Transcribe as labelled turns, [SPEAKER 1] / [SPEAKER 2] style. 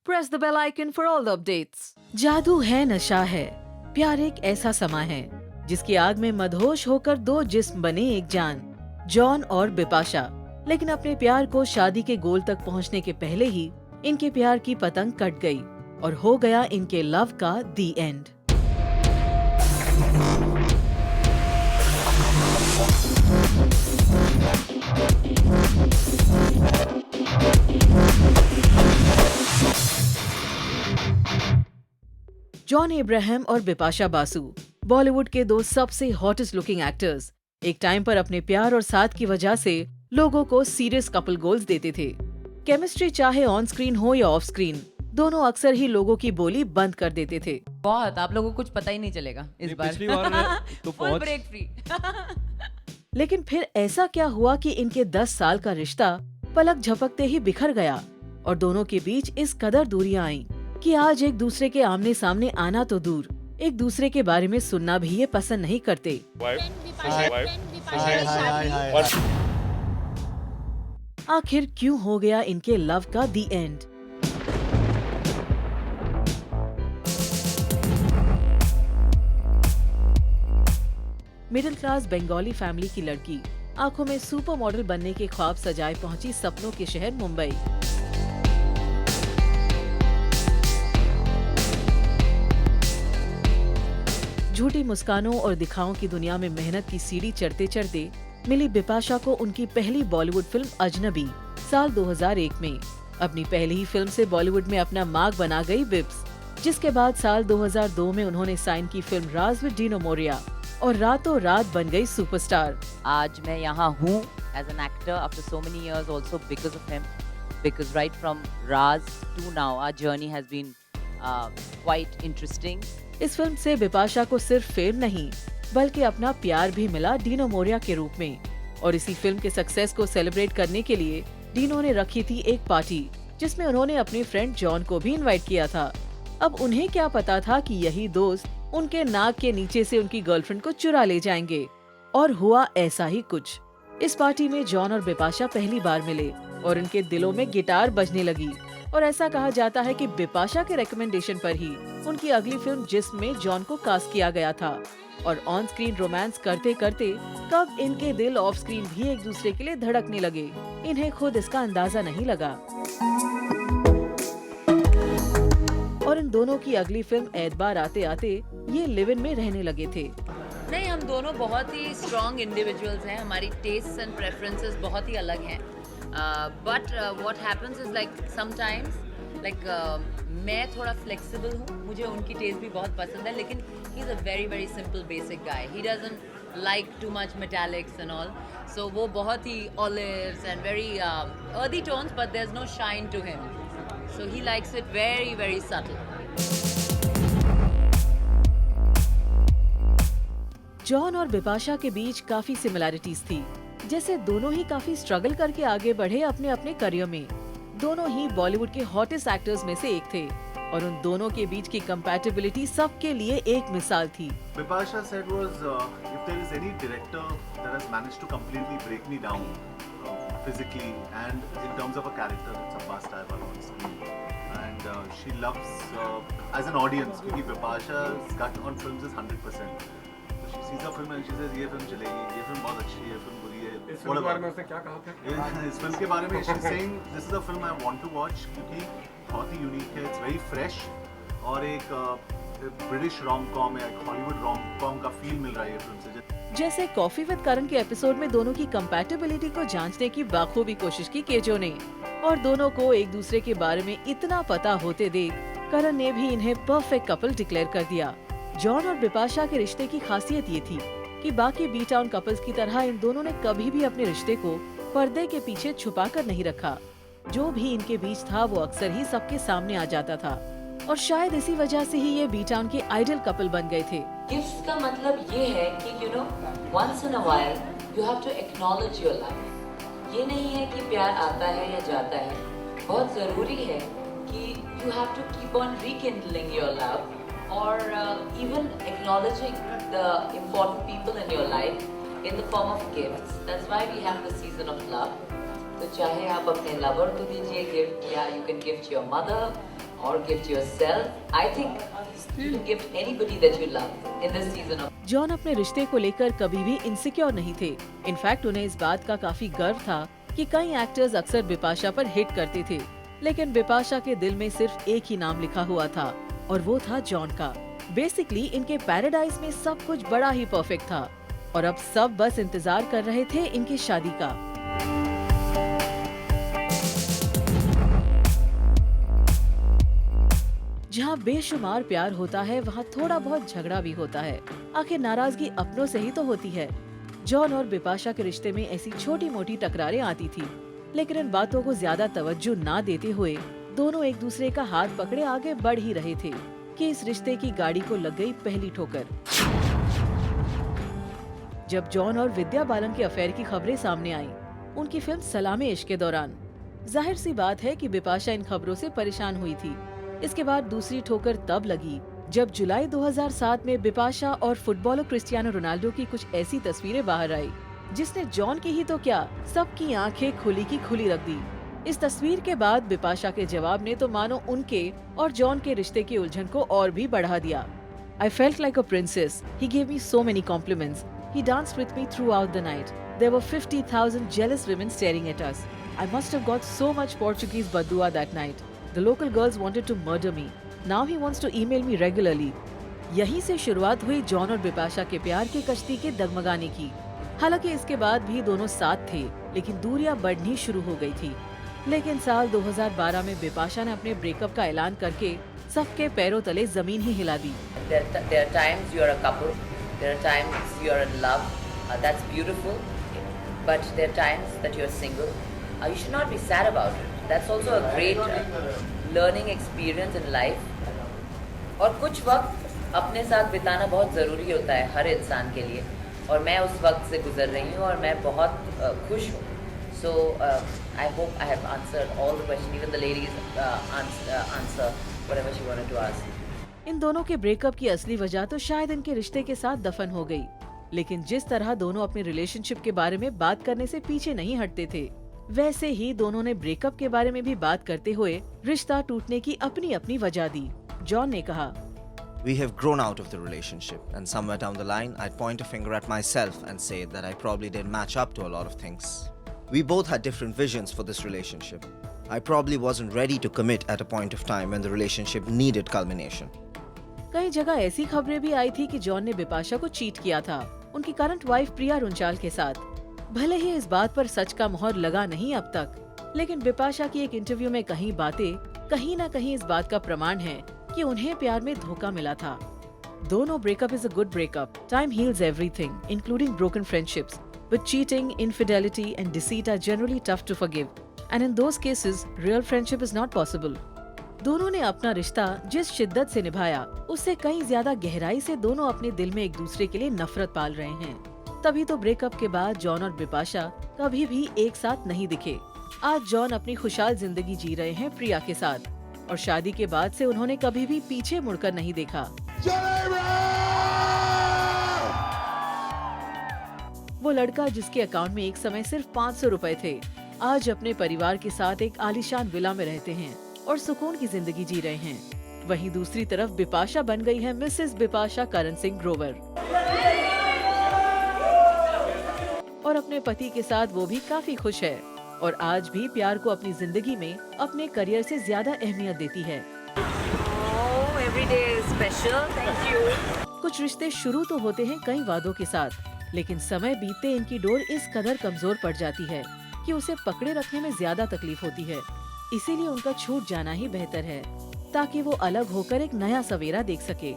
[SPEAKER 1] press the bell icon for all the updates. जादू है, नशा है, प्यार एक ऐसा समा है जिसकी आग में मदहोश होकर दो जिस्म बने एक जान, जॉन और बिपाशा। लेकिन अपने प्यार को शादी के गोल तक पहुंचने के पहले ही इनके प्यार की पतंग कट गई और हो गया इनके लव का दी एंड। जॉन अब्राहम और बिपाशा बासु बॉलीवुड के दो सबसे हॉटेस्ट लुकिंग एक्टर्स एक टाइम पर अपने प्यार और साथ की वजह से लोगों को सीरियस कपल गोल्स देते थे। केमिस्ट्री चाहे ऑन स्क्रीन हो या ऑफ स्क्रीन, दोनों अक्सर ही लोगों की बोली बंद कर देते थे।
[SPEAKER 2] बहुत, आप लोगों को कुछ पता ही नहीं चलेगा इस बार।
[SPEAKER 3] पिछली बार तो
[SPEAKER 2] फुल ब्रेक फ्री।
[SPEAKER 1] लेकिन फिर ऐसा क्या हुआ कि इनके 10 साल का रिश्ता पलक झपकते ही बिखर गया और दोनों के बीच इस कदर दूरियां आईं कि आज एक दूसरे के आमने सामने आना तो दूर, एक दूसरे के बारे में सुनना भी ये पसंद नहीं करते। आखिर क्यों हो गया इनके लव का the end? Middle class Bengali family की लड़की आंखों में सुपर मॉडल बनने के ख्वाब सजाए पहुंची सपनों के शहर मुंबई। झूठी मुस्कानों और दिखावों की दुनिया में मेहनत की सीढ़ी चढ़ते चढ़ते मिली बिपाशा को उनकी पहली बॉलीवुड फिल्म अजनबी साल 2001 में। अपनी पहली ही फिल्म से बॉलीवुड में अपना मार्क बना गई बिब्स, जिसके बाद साल 2002 में उन्होंने साइन की फिल्म राज विद डीनो मोरिया और रातों रात बन गई सुपरस्टार।
[SPEAKER 2] आज मैं यहाँ हूँ as an actor after so many years also because of him, because right from Raaz to now our journey has been quite interesting.
[SPEAKER 1] इस फिल्म से बिपाशा को सिर्फ फेम नहीं बल्कि अपना प्यार भी मिला डीनो मोरिया के रूप में। और इसी फिल्म के सक्सेस को सेलिब्रेट करने के लिए डीनो ने रखी थी एक पार्टी जिसमें उन्होंने अपने फ्रेंड जॉन को भी इनवाइट किया था। अब उन्हें क्या पता था कि यही दोस्त उनके नाक के नीचे से उनकी गर्लफ्रेंड को चुरा ले जाएंगे, और हुआ ऐसा ही कुछ। इस पार्टी में जॉन और बिपाशा पहली बार मिले और उनके दिलों में गिटार बजने लगी। और ऐसा कहा जाता है कि बिपाशा के रिकमेंडेशन पर ही उनकी अगली फिल्म जिस्म में जॉन को कास्ट किया गया था। और ऑन स्क्रीन रोमांस करते करते कब इनके दिल ऑफ स्क्रीन भी एक दूसरे के लिए धड़कने लगे, इन्हें खुद इसका अंदाजा नहीं लगा। और इन दोनों की अगली फिल्म एतबार आते आते ये लिव इन में रहने लगे थे।
[SPEAKER 2] नहीं, हम दोनों बहुत ही स्ट्रॉन्ग इंडिविजुअल्स हैं, हमारी टेस्ट एंड प्रेफरेंसेस बहुत ही अलग हैं। But what happens is like sometimes मैं थोड़ा फ्लेक्सिबल हूँ, मुझे उनकी टेस्ट भी बहुत पसंद है, लेकिन he is a very very simple basic guy. He doesn't like too much metallics and all, so वो बहुत ही olives and very earthy tones, but there is no shine to him, so he likes it very very subtle.
[SPEAKER 1] John और बिपाशा के बीच काफी similarities थी, जैसे दोनों ही काफी स्ट्रगल करके आगे बढ़े अपने अपने करियर में। दोनों ही बॉलीवुड के हॉटेस्ट एक्टर्स में से एक थे और उन दोनों के बीच की कंपैटिबिलिटी सबके लिए एक मिसाल थी।
[SPEAKER 4] Bipasha said was if there is any director that has managed to completely break me down physically and in terms of a character, it's Abbas Taiba on screen. And she loves as an audience, क्योंकि Bipasha's gut on films is 100%. So she sees a film and she says ये film चलेगी, ये film बहुत अच्छी है, ये film बुरी है।
[SPEAKER 3] इस फिल्म के बारे में उसने क्या कहा था?
[SPEAKER 4] इस फिल्म के बारे में she's saying this is a film I want to watch क्योंकि बहुत ही यूनिक है, it's very fresh और एक ब्रिटिश रोम कॉम या हॉलीवुड रोम कॉम का फील मिल रहा है ये फिल्म से।
[SPEAKER 1] जैसे कॉफी विद करण के एपिसोड में दोनों की कंपैटिबिलिटी को जांचने की बाखूबी कोशिश की केजो ने, और दोनों को एक दूसरे के बारे में इतना पता होते देख करण ने भी इन्हें परफेक्ट कपल डिक्लेयर कर दिया। जॉन और बिपाशा के रिश्ते की खासियत ये थी कि बाकी बी टाउन कपल्स की तरह इन दोनों ने कभी भी अपने रिश्ते को पर्दे के पीछे छुपा कर नहीं रखा। जो भी इनके बीच था वो अक्सर ही सबके सामने आ जाता था, और शायद इसी वजह से ही ये बी टाउन के आइडियल कपल बन गए थे।
[SPEAKER 2] गिफ्ट का मतलब ये है कि once in a while you have to acknowledge your life. ये नहीं है कि प्यार आता है या जाता है, बहुत जरूरी है कि you have to keep on rekindling your love or even acknowledging the important people in your life in the form of gifts. That's why we have the season of love. तो चाहे आप अपने लवर को दीजिए gift, या you can gift your mother or gift yourself. I think you can gift anybody that you love in this season of.
[SPEAKER 1] John अपने रिश्ते को लेकर कभी भी इनसिक्योर नहीं थे। इनफैक्ट उन्हें इस बात का काफी गर्व था कि कई एक्टर्स अक्सर बिपाशा पर हिट करते थे, लेकिन बिपाशा के दिल में सिर्फ एक ही नाम लिखा हुआ था और वो था जॉन का। बेसिकली इनके पैराडाइज में सब कुछ बड़ा ही परफेक्ट था और अब सब बस इंतजार कर रहे थे इनकी शादी का। जहाँ बेशुमार प्यार होता है वहाँ थोड़ा बहुत झगड़ा भी होता है। आखिर नाराजगी अपनों से ही तो होती है। जॉन और बिपाशा के रिश्ते में ऐसी छोटी मोटी टकरारें आती थी, लेकिन इन बातों को ज्यादा तवज्जो ना देते हुए दोनों एक दूसरे का हाथ पकड़े आगे बढ़ ही रहे थे कि इस रिश्ते की गाड़ी को लग गई पहली ठोकर। जब जॉन और विद्या बालन के अफेयर की खबरें सामने आईं, उनकी फिल्म सलामे इश्क के दौरान, जाहिर सी बात है कि बिपाशा इन खबरों से परेशान हुई थी। इसके बाद दूसरी ठोकर तब लगी जब जुलाई 2007 में बिपाशा और फुटबॉलर क्रिस्टियानो रोनाल्डो की कुछ ऐसी तस्वीरें बाहर आई जिसने जॉन की ही तो क्या सबकी आंखें खुली की खुली रख दी। इस तस्वीर के बाद बिपाशा के जवाब ने तो मानो उनके और जॉन के रिश्ते की उलझन को और भी बढ़ा दिया। I felt like a princess. He gave me so many compliments. He danced with me throughout the night. There were 50,000 jealous women staring at us. I must have got so much Portuguese badua that night. The local girls wanted to murder me. Now he wants to email me regularly. यहीं से शुरुआत हुई John और बिपाशा के प्यार की कश्ती के डगमगाने की। हालांकि इसके बाद भी दोनों साथ थे, लेकिन दूरियां बढ़नी शुरू हो गई थी। लेकिन साल 2012 में बिपाशा ने अपने ब्रेकअप का ऐलान करके सबके पैरों तले जमीन ही हिला दी।
[SPEAKER 2] There are times you are a couple, there are times you are in love, that's beautiful, but there are times that you are single. You should not be sad about it. That's also a great learning experience in life. और कुछ वक्त अपने साथ बिताना बहुत ज़रूरी होता है हर इंसान के लिए, और मैं उस वक्त से गुजर रही हूँ और मैं बहुत खुश हूँ। So I hope I have answered all the questions, even the ladies answer whatever she wanted to ask.
[SPEAKER 1] इन दोनों के ब्रेकअप की असली वजह तो शायद इनके रिश्ते के साथ दफन हो गई, लेकिन जिस तरह दोनों अपने रिलेशनशिप के बारे में बात करने से पीछे नहीं हटते थे, वैसे ही दोनों ने ब्रेकअप के बारे में भी बात करते हुए रिश्ता टूटने की अपनी अपनी वजह दी। जॉन ने कहा,
[SPEAKER 5] We have grown out of the relationship, and somewhere down the line, I'd point a finger at myself and say that I probably didn't match up to a lot of things. We both had different visions for this relationship. I probably wasn't ready to commit at a point of time when the relationship needed culmination.
[SPEAKER 1] कई जगह ऐसी खबरें भी आई थी कि John ने बिपाशा को cheat किया था उनकी करंट वाइफ प्रिया रुंचाल के साथ। भले ही इस बात पर सच का मोहर लगा नहीं अब तक, लेकिन बिपाशा की एक इंटरव्यू में कही बातें कहीं न कहीं इस बात का प्रमाण है कि उन्हें प्यार में धोखा मिला था। दोनों breakup is a good breakup. Time heals everything, including broken friendships. But cheating, infidelity and deceit are generally tough to forgive. And in those cases, real friendship is not possible. दोनों ने अपना रिश्ता जिस शिद्दत से निभाया, उससे कहीं ज्यादा गहराई से दोनों अपने दिल में एक दूसरे के लिए नफरत पाल रहे हैं। तभी तो ब्रेकअप के बाद जॉन और बिपाशा कभी भी एक साथ नहीं दिखे। आज जॉन अपनी खुशहाल जिंदगी जी रहे हैं प्रिया के साथ, और शादी के बाद से उन्होंने कभी भी पीछे मुड़कर नहीं देखा। वो लड़का जिसके अकाउंट में एक समय सिर्फ 500 रुपए थे, आज अपने परिवार के साथ एक आलीशान विला में रहते हैं और सुकून की जिंदगी जी रहे हैं। वहीं दूसरी तरफ बिपाशा बन गई है मिसेस बिपाशा करण सिंह ग्रोवर, और अपने पति के साथ वो भी काफी खुश है और आज भी प्यार को अपनी जिंदगी में अपने करियर से ज्यादा अहमियत देती है।
[SPEAKER 2] Every day is special. Thank you.
[SPEAKER 1] कुछ रिश्ते शुरू तो होते हैं कई वादों के साथ, लेकिन समय बीतते इनकी डोर इस कदर कमजोर पड़ जाती है कि उसे पकड़े रखने में ज्यादा तकलीफ होती है। इसीलिए उनका छूट जाना ही बेहतर है, ताकि वो अलग होकर एक नया सवेरा देख सके।